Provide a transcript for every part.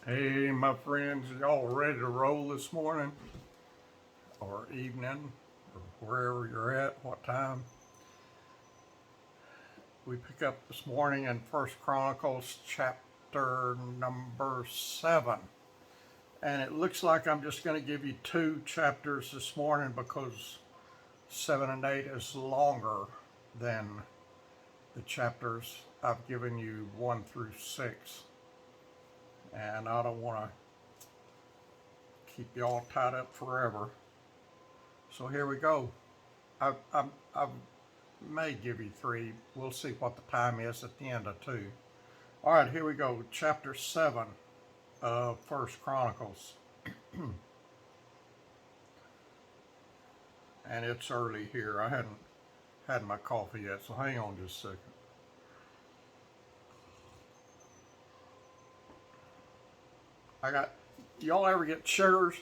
Hey, my friends, y'all ready to roll this morning or evening or wherever you're at, what time? We pick up this morning in First Chronicles chapter number 7. And it looks like I'm just going to give you 2 chapters this morning because 7 and 8 is longer than the chapters I've given you 1 through 6. And I don't want to keep y'all tied up forever. So here we go. I may give you 3. We'll see what the time is at the end of 2. All right, here we go. Chapter 7 of First Chronicles. And it's early here. I hadn't had my coffee yet, so hang on just a second. Y'all ever get sugars?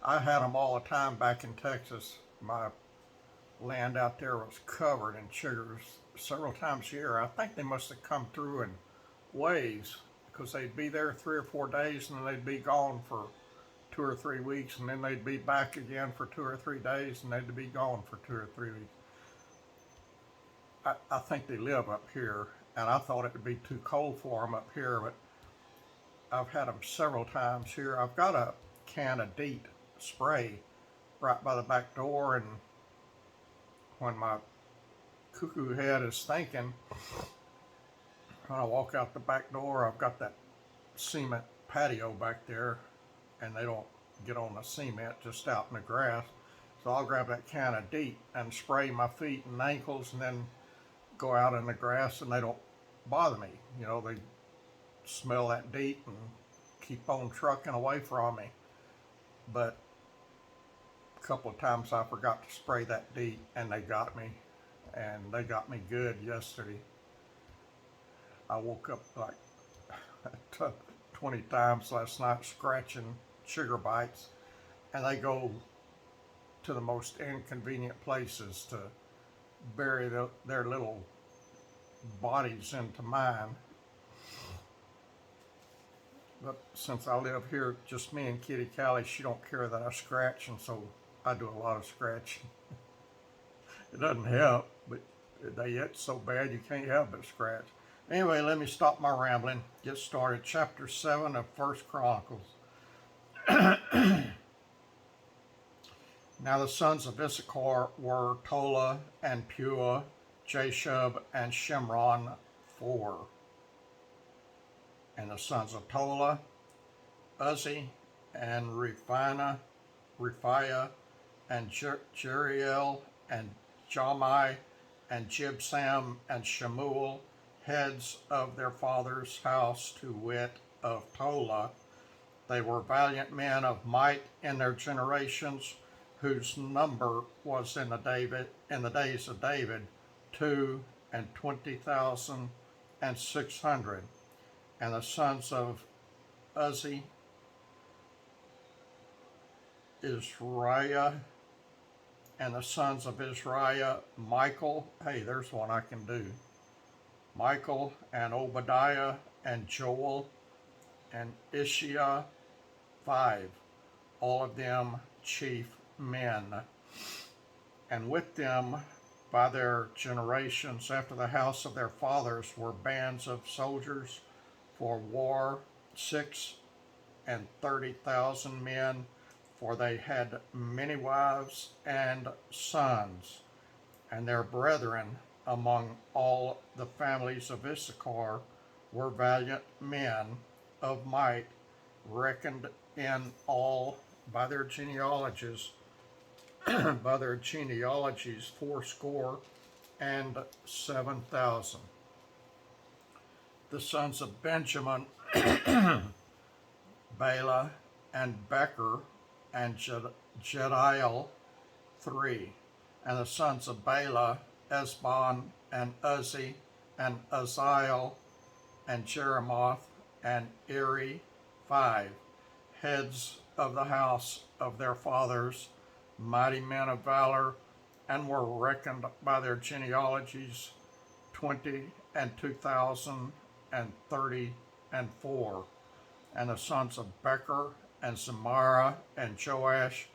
I had them all the time back in Texas. My land out there was covered in sugars several times a year. I think they must have come through in waves because they'd be there 3 or 4 days and then they'd be gone for 2 or 3 weeks, and then they'd be back again for 2 or 3 days and they'd be gone for 2 or 3 weeks. I think they live up here, and I thought it would be too cold for them up here, but I've had them several times here. I've got a can of DEET spray right by the back door, and when my cuckoo head is thinking, when I walk out the back door, I've got that cement patio back there, and they don't get on the cement, just out in the grass. So I'll grab that can of DEET and spray my feet and ankles, and then go out in the grass, and they don't bother me. You know, they smell that DEET and keep on trucking away from me. But a couple of times I forgot to spray that DEET, and they got me, and they got me good yesterday. I woke up like 20 times last night scratching sugar bites, and they go to the most inconvenient places to bury their little bodies into mine. But since I live here, just me and Kitty Callie, she don't care that I scratch, and so I do a lot of scratching. It doesn't help, but they get so bad you can't help but scratch. Anyway, let me stop my rambling. Get started. Chapter 7 of First Chronicles. Now the sons of Issachar were Tola and Puah, Jashub and Shimron, 4. And the sons of Tola, Uzzi and Rephiah and Jeriel and Jahmai and Jibsam and Shemuel, heads of their father's house, to wit, of Tola. They were valiant men of might in their generations, whose number was in the days of David 220,600. And the sons of Uzzi, Israiah, and the sons of Israiah, Michael. Hey, there's one I can do. Michael and Obadiah and Joel and Ishiah, 5, all of them chief men. And with them, by their generations after the house of their fathers, were bands of soldiers for war, 630,000 men, for they had many wives and sons. And their brethren among all the families of Issachar were valiant men of might, reckoned in all by their genealogies, fourscore and 7,000. The sons of Benjamin, Bela and Becher and Jediel, 3. And the sons of Bela, Esbon and Uzzi and Uzziel and Jeremoth and Eri, 5. Heads of the house of their fathers, mighty men of valor, and were reckoned by their genealogies 20,030,4. And the sons of Becher, and Samara, and Joash,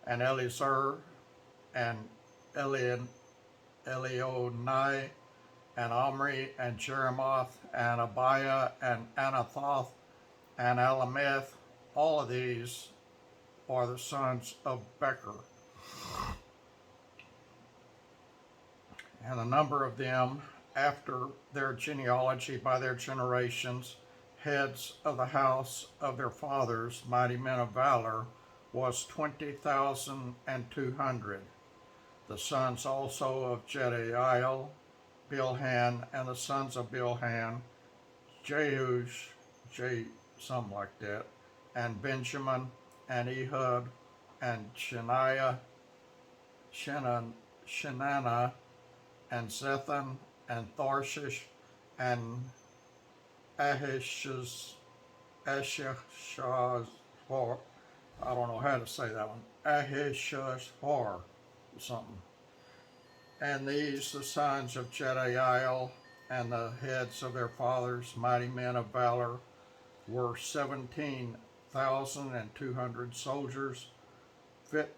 and Eliezer, and Elionai, and Omri, and Jeremoth, and Abiah, and Anathoth, and Alameth. All of these are the sons of Becher. And the number of them after their genealogy by their generations, heads of the house of their fathers, mighty men of valor, was 20,200. The sons also of Jediael, Bilhan, and the sons of Bilhan, Jehush, something like that, and Benjamin, and Ehud, and Shenanah, and Zethan, and Tharshish, and Ahishaz, I don't know how to say that one, Ahishazar, or something. And these, the sons of Jediael, and the heads of their fathers, mighty men of valor, were 17,200 soldiers, fit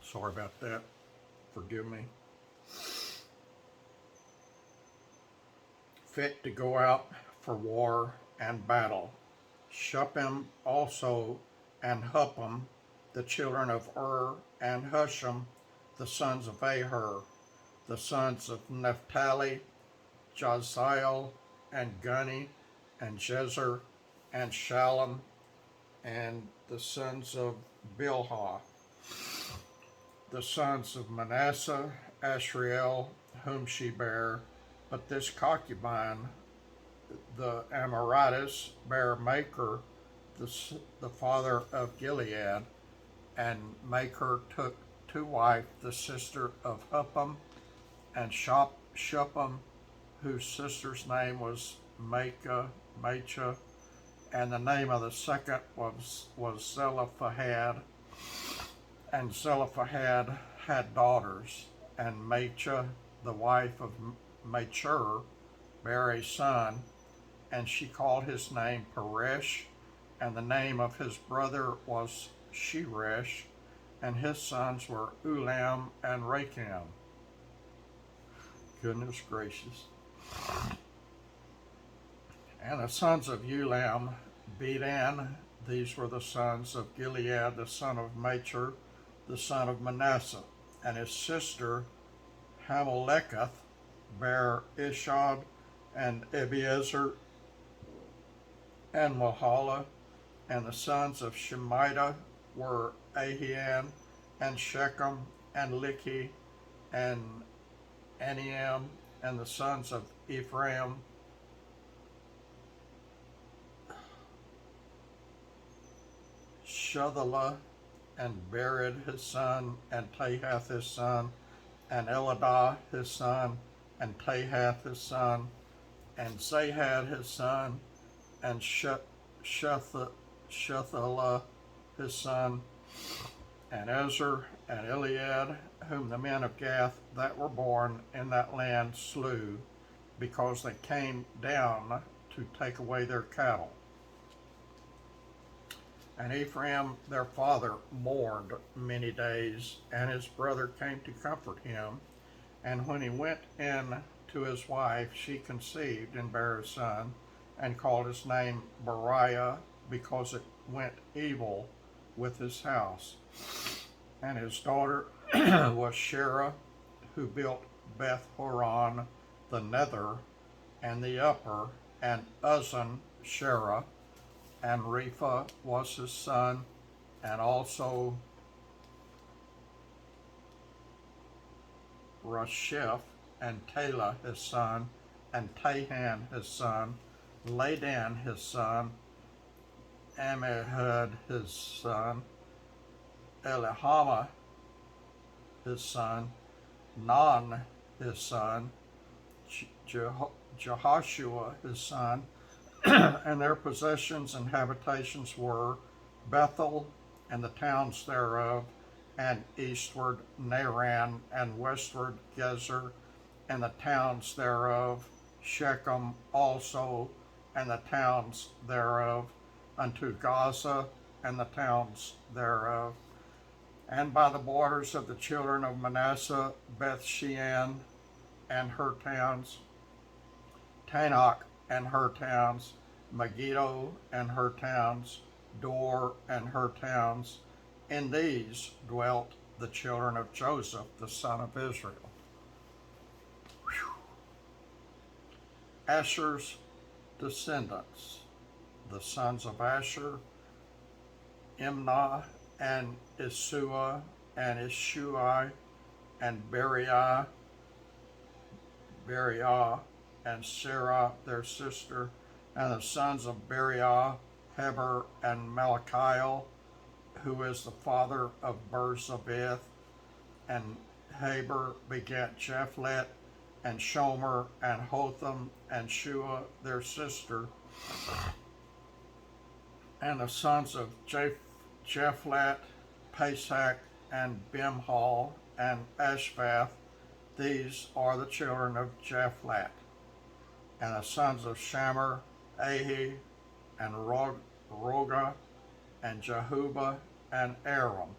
sorry about that, forgive me, fit to go out for war and battle. Shuppim also, and Huppim, the children of Ur, and Hushim, the sons of Ahur, the sons of Naphtali, Jaziel, and Guni, and Jezer, and Shalom, and the sons of Bilhah, the sons of Manasseh, Ashriel, whom she bare, but this concubine, the Amorites, bare Maker, the father of Gilead, and Maker took to wife the sister of Huppim, and Shuppim, whose sister's name was Maachah, and the name of the second was Zelophehad. And Zelophehad had daughters, and Maachah, the wife of Machir, bare a son, and she called his name Peresh, and the name of his brother was Sheresh, and his sons were Ulam and Racham. Goodness gracious. And the sons of Ulam, Bedan, these were the sons of Gilead, the son of Machir, the son of Manasseh, and his sister Hameleketh bare Ishad, and Ebiezer, and Mahalah, and the sons of Shemida were Ahian, and Shechem, and Likhi, and Aniam, and the sons of Ephraim, Shuthelah, and Bered his son, and Tahath his son, and Eladah his son, and Tahath his son, and Zahad his son, and Shuthelah his son, and Ezer, and Eliad, whom the men of Gath that were born in that land slew, because they came down to take away their cattle. And Ephraim their father mourned many days, and his brother came to comfort him. And when he went in to his wife, she conceived and bare a son, and called his name Beriah, because it went evil with his house. And his daughter was Sherah, who built Beth Horon, the nether, and the upper, and Uzzan Sherah, and Repha was his son, and also Rasheph, and Talah his son, and Tahan his son, Ladan his son, Ammihud his son, Elihama his son, Non his son, Jehoshua his son, and their possessions and habitations were Bethel and the towns thereof, and eastward Naran, and westward Gezer, and the towns thereof, Shechem also, and the towns thereof, unto Gaza, and the towns thereof, and by the borders of the children of Manasseh, Beth Shean and her towns, Tanakh and her towns, Megiddo and her towns, Dor and her towns. In these dwelt the children of Joseph, the son of Israel. Whew. Asher's descendants, the sons of Asher, Imnah and Isua and Ishui and Beriah and Sarah their sister, and the sons of Beriah, Heber and Malachiel, who is the father of Berzabeth, and Heber begat Japhlet and Shomer and Hotham and Shua their sister, and the sons of Japhlet, Pesach and Bimhal and Ashvath. These are the children of Japhlet. And the sons of Shamer, Ahi and Roga and Jehuba and Aram.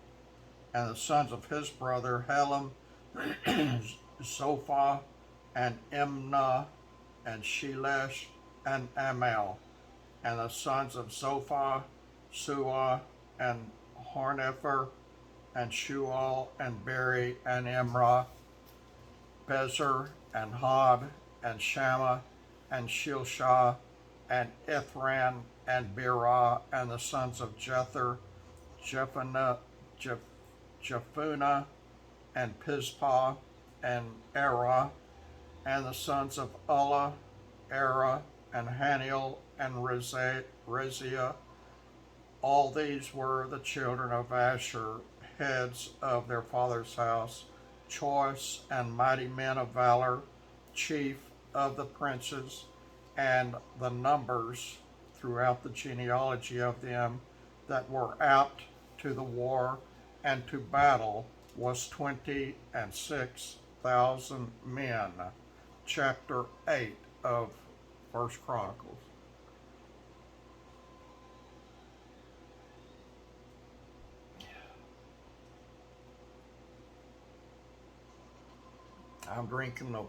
And the sons of his brother Helam, Zophah and Imnah and Shelesh and Amal. And the sons of Zophah, Suah and Harnepher and Shual and Beri and Imrah, Bezer and Had and Shammah and Shilshah and Ithran and Birah, and the sons of Jether, Jephunneh and Pispah and Erah, and the sons of Ulla, Erah and Haniel and Reziah. All these were the children of Asher, heads of their father's house, choice and mighty men of valor, chief of the princes, and the numbers throughout the genealogy of them that were apt to the war and to battle was 26,000 men. Chapter 8 of 1 Chronicles. I'm drinking the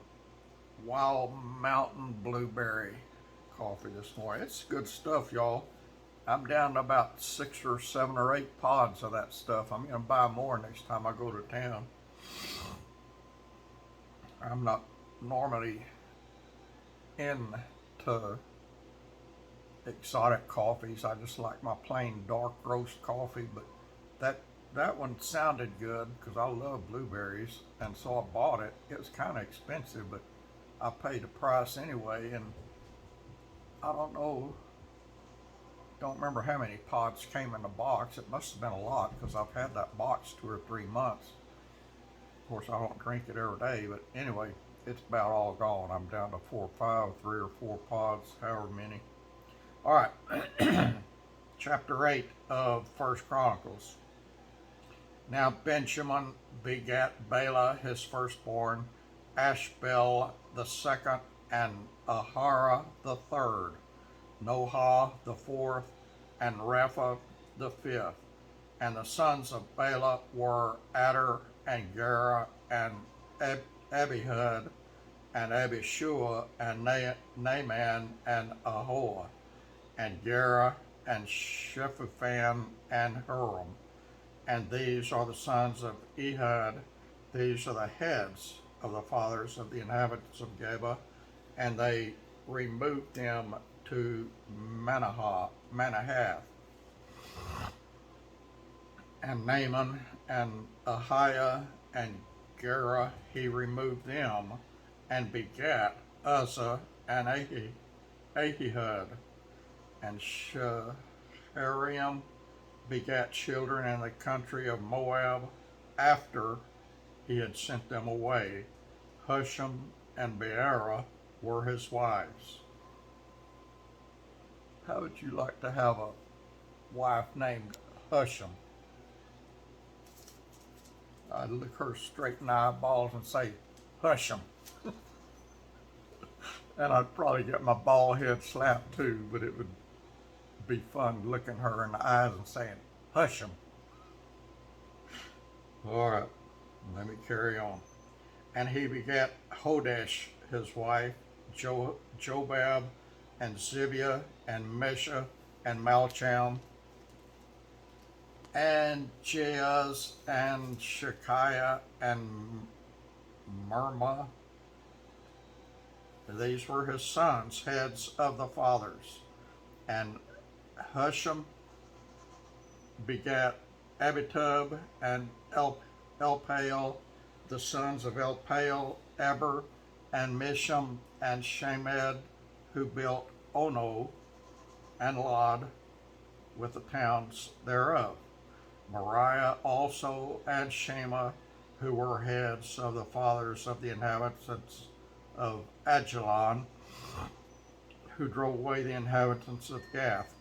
Wild Mountain Blueberry coffee this morning. It's good stuff, y'all. I'm down to about 6 or 7 or 8 pods of that stuff. I'm going to buy more next time I go to town. I'm not normally into exotic coffees. I just like my plain dark roast coffee, but that one sounded good because I love blueberries, and so I bought it. It was kind of expensive, but I paid the price anyway, and I don't remember how many pods came in the box. It must have been a lot because I've had that box 2 or 3 months. Of course, I don't drink it every day, but anyway, it's about all gone. I'm down to 4 or 5, 3 or 4 pods, however many. All right, chapter 8 of 1 Chronicles. Now Benjamin begat Bela his firstborn, Ashbel the second, and Ahara the third, Noha the fourth, and Rapha the fifth. And the sons of Bela were Adar and Gera and Abihud and Abishua and Naaman and Ahoah and Gera and Shephuphan and Huram. And these are the sons of Ehud. These are the heads of the fathers of the inhabitants of Geba, and they removed them to Manahath. And Naaman and Ahiah and Gera, he removed them, and begat Uzzah and Ahihud. And Shahariam begat children in the country of Moab after he had sent them away. Husham and Beerah were his wives. How would you like to have a wife named Husham? I'd look her straight in the eyeballs and say, hush 'em. And I'd probably get my bald head slapped too, but it would be fun looking her in the eyes and saying, hush 'em. All right, let me carry on. And he begat Hodesh, his wife, Jobab, and Zibiah, and Mesha, and Malcham, and Jeaz, and Shekiah, and Mirma. These were his sons, heads of the fathers. And Husham begat Abitub and Elpaal, the sons of Elpaal, Eber, and Misham, and Shemed, who built Ono and Lod with the towns thereof. Moriah also, and Shema, who were heads of the fathers of the inhabitants of Ajalon, who drove away the inhabitants of Gath.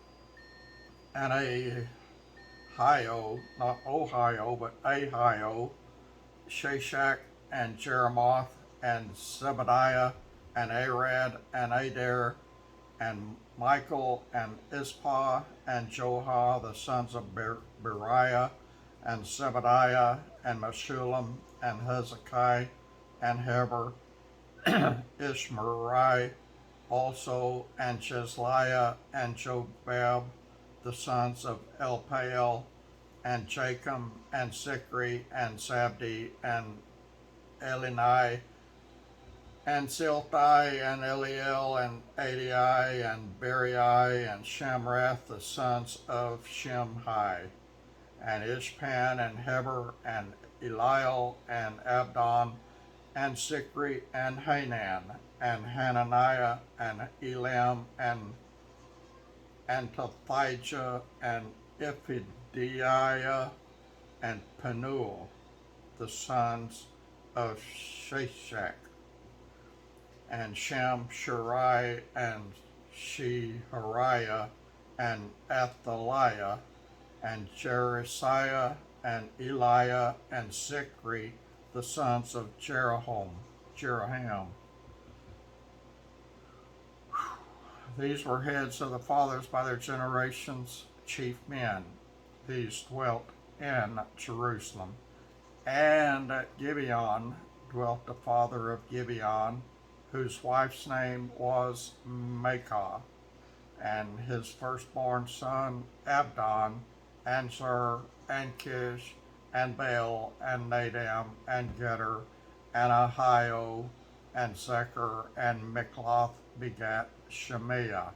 And Ahio, not Ohio, but Ahio, Shashak, and Jeremoth, and Zebadiah, and Arad, and Adair, and Michael, and Ispah, and Johah, the sons of Beriah, and Zebadiah, and Meshullam, and Hezekiah, and Heber, Ishmerai also, and Jezliah, and Jobab, the sons of Elpaal, and Jachim, and Zikri, and Zabdi, and Elinai, and Zilthai, and Eliel, and Adai, and Berai, and Shamrath, the sons of Shimhi, and Ishpan, and Heber, and Eliel, and Abdon, and Zikri, and Hanan, and Hananiah, and Elam, and Antothijah, and Iphidiah, and Penuel, the sons of Shashak, and Shamshurai, and Shehariah, and Athaliah, and Jerisiah, and Eliah, and Zikri, the sons of Jeroham. These were heads of the fathers by their generations, chief men. These dwelt in Jerusalem. And at Gibeon dwelt the father of Gibeon, whose wife's name was Maachah, and his firstborn son Abdon, and Zur, and Kish, and Baal, and Nadam, and Gedor, and Ahio, and Zechar, and Mikloth begat Shemaiah.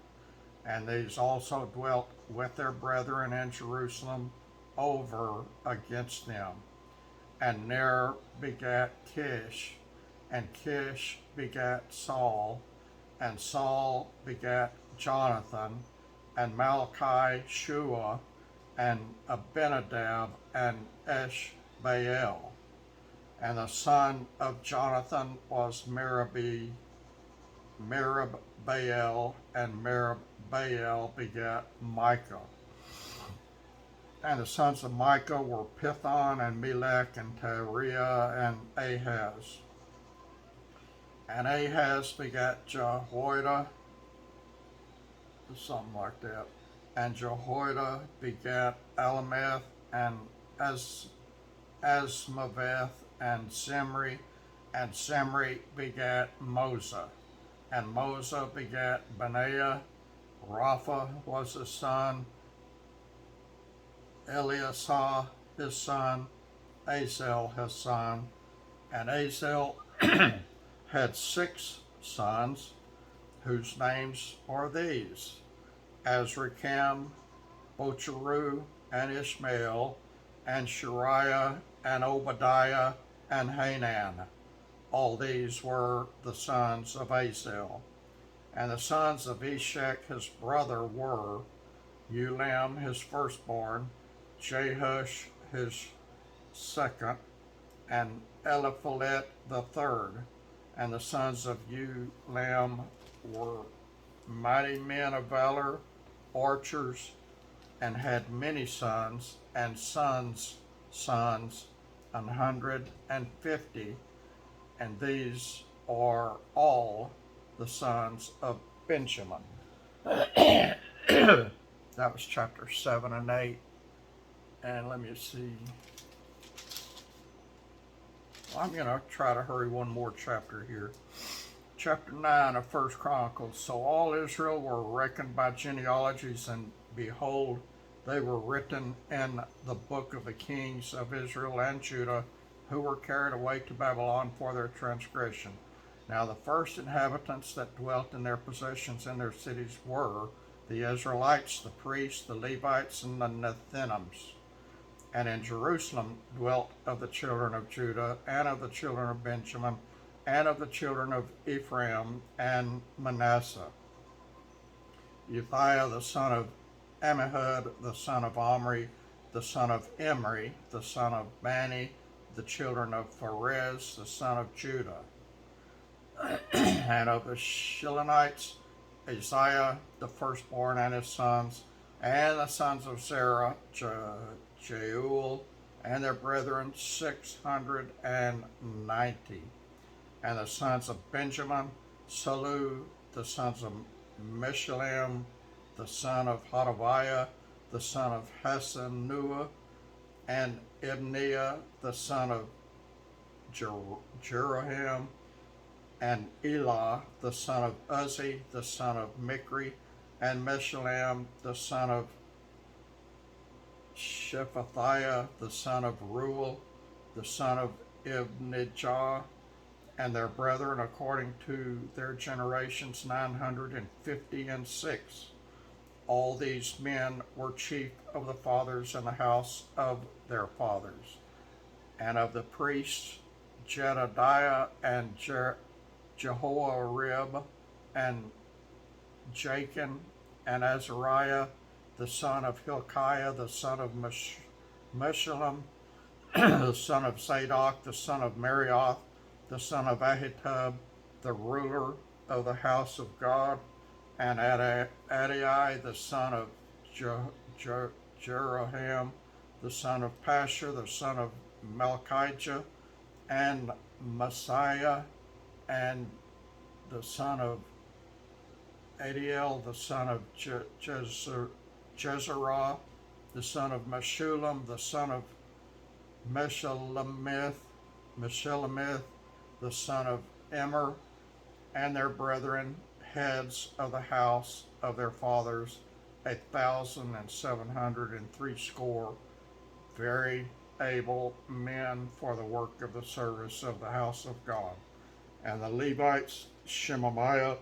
And these also dwelt with their brethren in Jerusalem over against them. And Ner begat Kish, and Kish begat Saul, and Saul begat Jonathan, and Malachi Shua, and Abinadab, and Eshbaal. And the son of Jonathan was Meribbaal, and Meribbaal begat Micah. And the sons of Micah were Pithon, and Melech, and Teriah, and Ahaz. And Ahaz begat Jehoiada, something like that. And Jehoiada begat Alameth, and Asmaveth, and Zimri, and Zimri begat Mosa. And Mosa begat Benaiah. Rapha was his son, Eliasah his son, Azel his son, and Azel had 6 sons, whose names are these: Azrikam, Bocheru, and Ishmael, and Shariah, and Obadiah, and Hanan. All these were the sons of Azel. And the sons of Eshek his brother were Ulam his firstborn, Jehush his second, and Eliphalet the third. And the sons of Ulam were mighty men of valor, archers, and had many sons, and sons' 150, and these are all the sons of Benjamin. That was chapter 7 and 8. And let me see. Well, I'm going to try to hurry one more chapter here. Chapter 9 of 1 Chronicles. So all Israel were reckoned by genealogies, and behold, they were written in the book of the kings of Israel and Judah, who were carried away to Babylon for their transgression. Now the first inhabitants that dwelt in their possessions in their cities were the Israelites, the priests, the Levites, and the Nethinims. And in Jerusalem dwelt of the children of Judah, and of the children of Benjamin, and of the children of Ephraim and Manasseh, Uzziah the son of Ammihud, the son of Omri, the son of Imri, the son of Bani, the children of Pharez, the son of Judah. And of the Shilonites, Isaiah the firstborn and his sons, and the sons of Zerah, Jeuel, and their brethren 690. And the sons of Benjamin, Salu, the sons of Meshullam, the son of Hodaviah, the son of Hasanua, and Ibniah, the son of Jeroham, and Elah, the son of Uzzi, the son of Mikri, and Meshullam, the son of Shephatiah, the son of Ruel, the son of Ibnijah, and their brethren according to their generations 956. All these men were chief of the fathers in the house of their fathers. And of the priests, Jedediah and Jehoiarib and Jachin and Azariah, the son of Hilkiah, the son of Meshullam, the son of Zadok, the son of Marioth, the son of Ahitub, the ruler of the house of God, and Adai, the son of Jeroham, the son of Pashur, the son of Malchijah, and Messiah, and the son of Adiel, the son of Jezerah, the son of Meshullam, the son of Meshelemith, the son of Immer, and their brethren, heads of the house of their fathers, 1,760, very able men for the work of the service of the house of God. And the Levites, Shemaiah,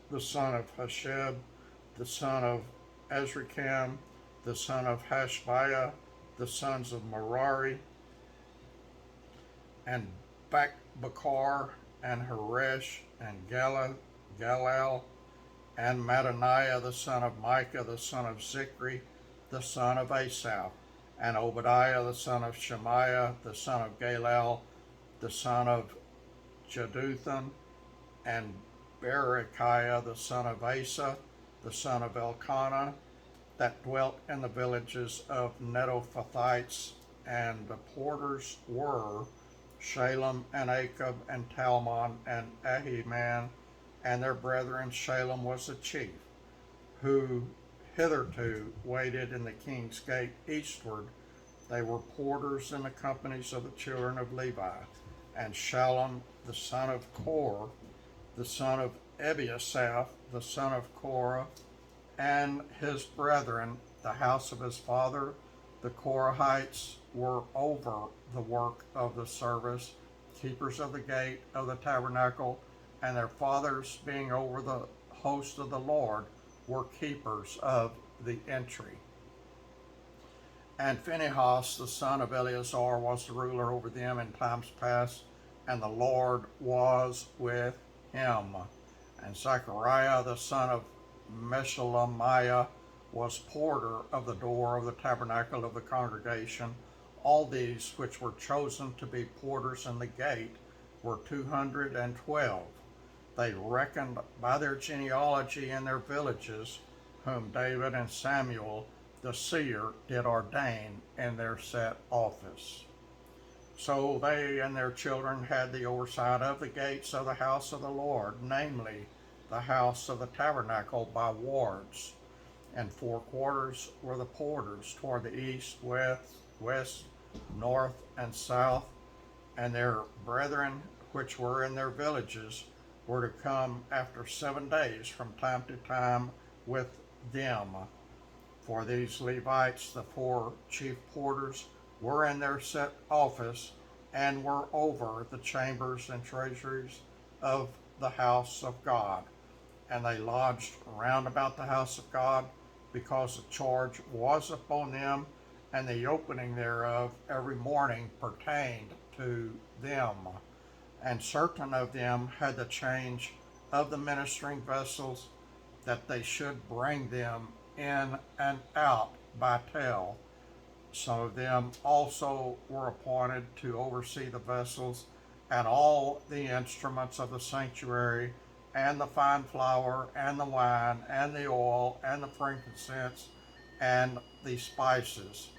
the son of Hasheb, the son of Azrikam, the son of Hashbiah, the sons of Merari, and Bakar, and Haresh, and Galal, and Mattaniah, the son of Micah, the son of Zikri, the son of Asaph, and Obadiah, the son of Shemaiah, the son of Galal, the son of Jeduthun, and Berechiah, the son of Asa, the son of Elkanah, that dwelt in the villages of Netophathites. And the porters were Shalem, and Achab, and Talmon, and Ahiman, and their brethren. Shalem was the chief, who hitherto waited in the king's gate eastward. They were porters in the companies of the children of Levi. And Shalom, the son of Kor, the son of Ebiasaph, the son of Korah, and his brethren, the house of his father, the Korahites, were over the work of the service, keepers of the gate of the tabernacle, and their fathers, being over the host of the Lord, were keepers of the entry. And Phinehas, the son of Eleazar, was the ruler over them in times past, and the Lord was with him. And Zechariah, the son of Meshelemiah, was porter of the door of the tabernacle of the congregation. All these which were chosen to be porters in the gate were 212. They reckoned by their genealogy in their villages, whom David and Samuel the seer did ordain in their set office. So they and their children had the oversight of the gates of the house of the Lord, namely the house of the tabernacle by wards. And 4 quarters were the porters toward the east, west, north, and south. And their brethren which were in their villages were to come after 7 days from time to time with them. For these Levites, the 4 chief porters, were in their set office and were over the chambers and treasuries of the house of God. And they lodged round about the house of God, because the charge was upon them, and the opening thereof every morning pertained to them. And certain of them had the change of the ministering vessels, that they should bring them in and out by tale. Some of them also were appointed to oversee the vessels and all the instruments of the sanctuary, and the fine flour, and the wine, and the oil, and the frankincense, and the spices.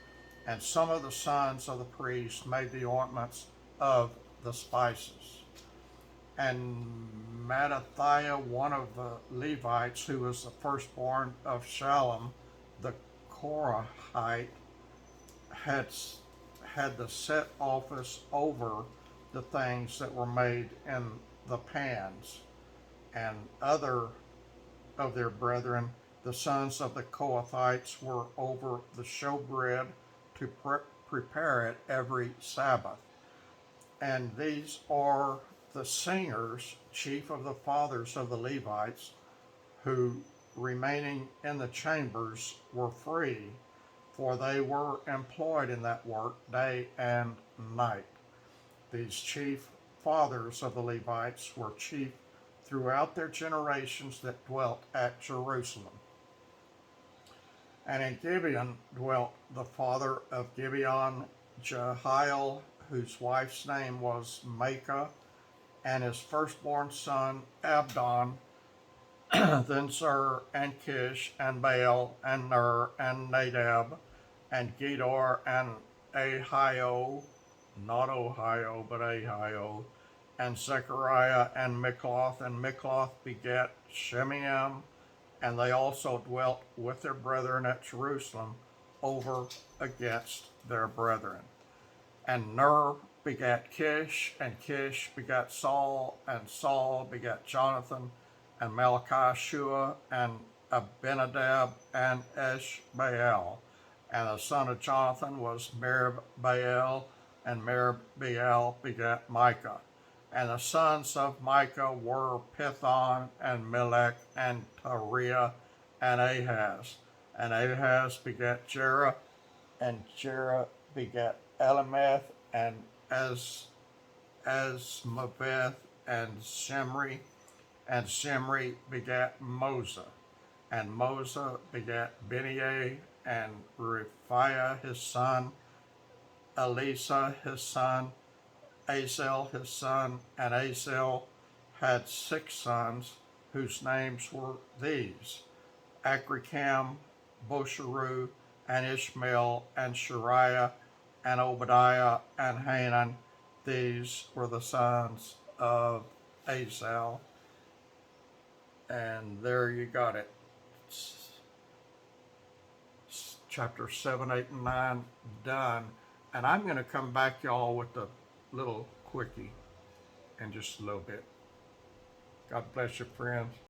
And some of the sons of the priests made the ointments of the spices. And Mattathiah, one of the Levites, who was the firstborn of Shallum the Korahite, had the set office over the things that were made in the pans. And other of their brethren, the sons of the Kohathites, were over the showbread to prepare it every Sabbath. And these are the singers, chief of the fathers of the Levites, who, remaining in the chambers, were free, for they were employed in that work day and night. These chief fathers of the Levites were chief throughout their generations that dwelt at Jerusalem. And in Gibeon dwelt the father of Gibeon, Jehiel, whose wife's name was Maacah, and his firstborn son Abdon, then Zur, and Kish, and Baal, and Ner, and Nadab, and Gedor, and Ahio, not Ohio, but Ahio, and Zechariah, and Mikloth, and Mikloth begat Shemeam, and they also dwelt with their brethren at Jerusalem over against their brethren. And Ner begat Kish, and Kish begat Saul, and Saul begat Jonathan, and Malchishua, and Abinadab, and Eshbaal. And the son of Jonathan was Merib-Baal, and Merib-Baal begat Micah. And the sons of Micah were Pithon, and Melech, and Tariah, and Ahaz. And Ahaz begat Jerah, and Jerah begat Elameth, and Asmaveth, and Shimri, and Shimri begat Mosa, and Mosa begat Beniah, and Rephiah his son, Elisa his son, Azel his son, and Azel had 6 sons, whose names were these: Achricam, Bosheru, and Ishmael, and Shariah, and Obadiah, and Hanan. These were the sons of Azel. And there you got it. Chapter 7, 8, and 9 done. And I'm going to come back, y'all, with a little quickie in just a little bit. God bless you, friends.